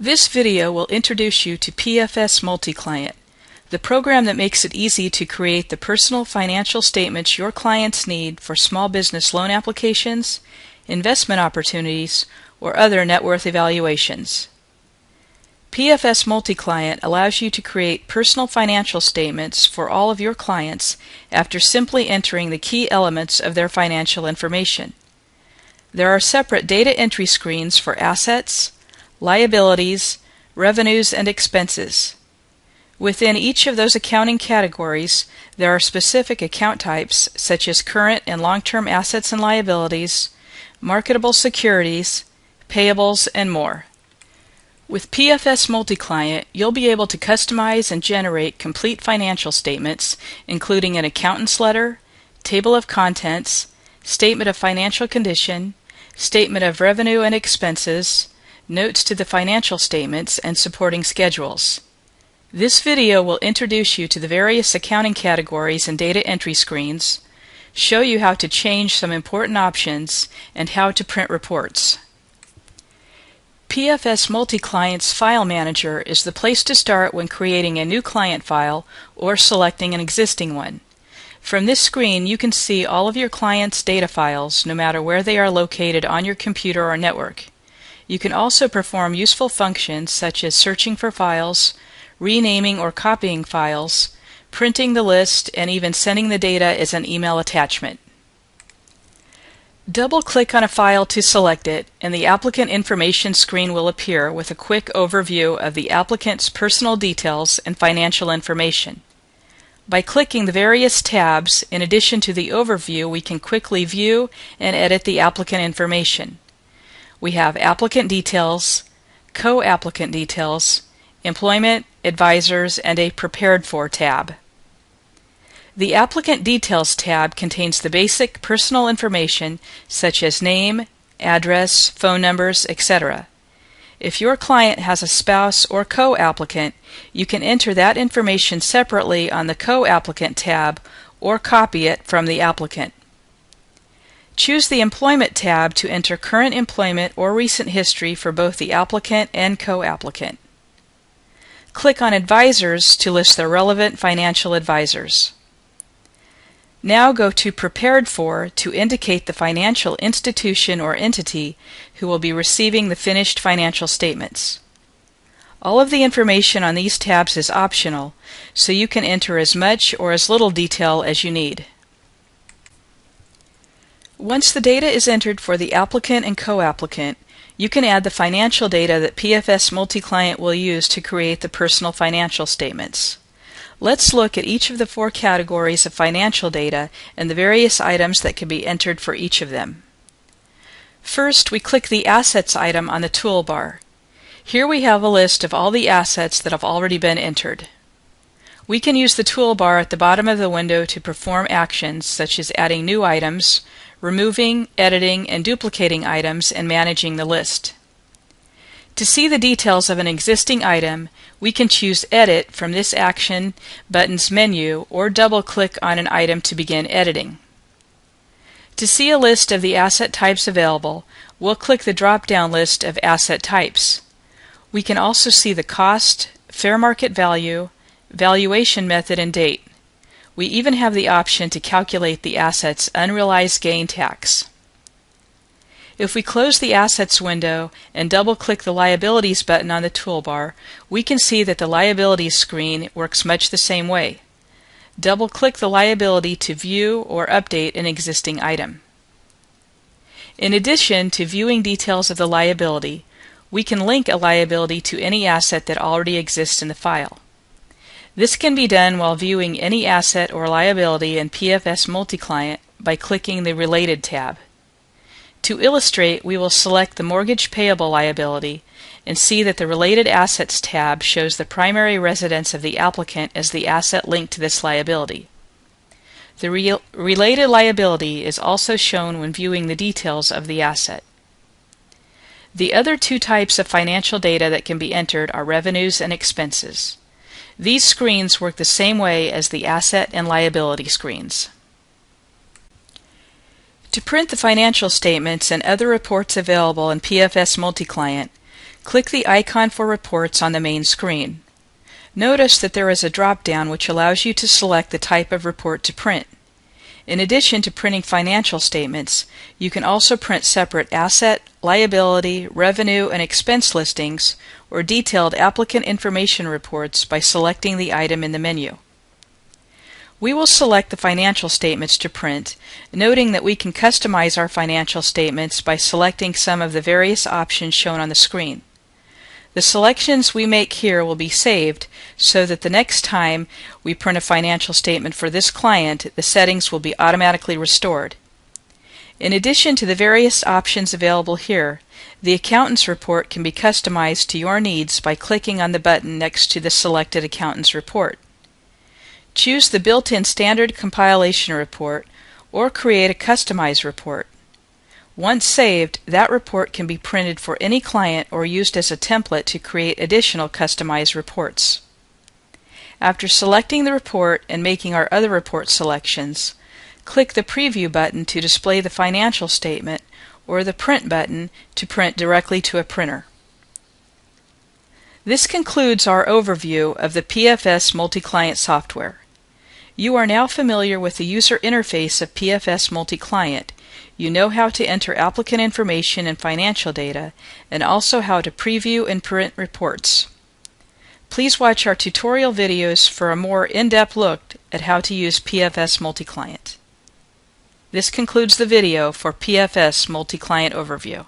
This video will introduce you to PFS MultiClient, the program that makes it easy to create the personal financial statements your clients need for small business loan applications, investment opportunities, or other net worth evaluations. PFS MultiClient allows you to create personal financial statements for all of your clients after simply entering the key elements of their financial information. There are separate data entry screens for assets, liabilities, revenues, and expenses. Within each of those accounting categories, there are specific account types such as current and long-term assets and liabilities, marketable securities, payables, and more. With PFS MultiClient, you'll be able to customize and generate complete financial statements, including an accountant's letter, table of contents, statement of financial condition, statement of revenue and expenses, notes to the financial statements, and supporting schedules. This video will introduce you to the various accounting categories and data entry screens, show you how to change some important options, and how to print reports. PFS MultiClient's File Manager is the place to start when creating a new client file or selecting an existing one. From this screen, you can see all of your clients' data files, no matter where they are located on your computer or network. You can also perform useful functions such as searching for files, renaming or copying files, printing the list, and even sending the data as an email attachment. Double-click on a file to select it, and the applicant information screen will appear with a quick overview of the applicant's personal details and financial information. By clicking the various tabs, in addition to the overview, we can quickly view and edit the applicant information. We have applicant details, co-applicant details, employment, advisors, and a Prepared For tab. The Applicant Details tab contains the basic personal information such as name, address, phone numbers, etc. If your client has a spouse or co-applicant, you can enter that information separately on the Co-Applicant tab or copy it from the applicant. Choose the Employment tab to enter current employment or recent history for both the applicant and co-applicant. Click on Advisors to list the relevant financial advisors. Now go to Prepared For to indicate the financial institution or entity who will be receiving the finished financial statements. All of the information on these tabs is optional, so you can enter as much or as little detail as you need. Once the data is entered for the applicant and co-applicant, you can add the financial data that PFS MultiClient will use to create the personal financial statements. Let's look at each of the 4 categories of financial data and the various items that can be entered for each of them. First, we click the Assets item on the toolbar. Here we have a list of all the assets that have already been entered. We can use the toolbar at the bottom of the window to perform actions such as adding new items, removing, editing, and duplicating items, and managing the list. To see the details of an existing item, we can choose Edit from this action button's menu or double-click on an item to begin editing. To see a list of the asset types available, we'll click the drop-down list of asset types. We can also see the cost, fair market value, valuation method, and date. We even have the option to calculate the asset's unrealized gain tax. If we close the Assets window and double-click the Liabilities button on the toolbar, we can see that the Liabilities screen works much the same way. Double-click the liability to view or update an existing item. In addition to viewing details of the liability, we can link a liability to any asset that already exists in the file. This can be done while viewing any asset or liability in PFS MultiClient by clicking the Related tab. To illustrate, we will select the Mortgage Payable liability and see that the Related Assets tab shows the primary residence of the applicant as the asset linked to this liability. The related liability is also shown when viewing the details of the asset. The other 2 types of financial data that can be entered are revenues and expenses. These screens work the same way as the asset and liability screens. To print the financial statements and other reports available in PFS MultiClient, Click the icon for reports on the main screen. Notice that there is a drop-down which allows you to select the type of report to print. In addition to printing financial statements, you can also print separate asset, liability, revenue, and expense listings or detailed applicant information reports by selecting the item in the menu. We will select the financial statements to print, noting that we can customize our financial statements by selecting some of the various options shown on the screen. The selections we make here will be saved so that the next time we print a financial statement for this client, the settings will be automatically restored. In addition to the various options available here, the accountant's report can be customized to your needs by clicking on the button next to the selected accountant's report. Choose the built-in standard compilation report or create a customized report. Once saved, that report can be printed for any client or used as a template to create additional customized reports. After selecting the report and making our other report selections, click the Preview button to display the financial statement or the Print button to print directly to a printer. This concludes our overview of the PFS MultiClient software. You are now familiar with the user interface of PFS MultiClient. You know how to enter applicant information and financial data, and also how to preview and print reports. Please watch our tutorial videos for a more in-depth look at how to use PFS MultiClient. This concludes the video for PFS MultiClient Overview.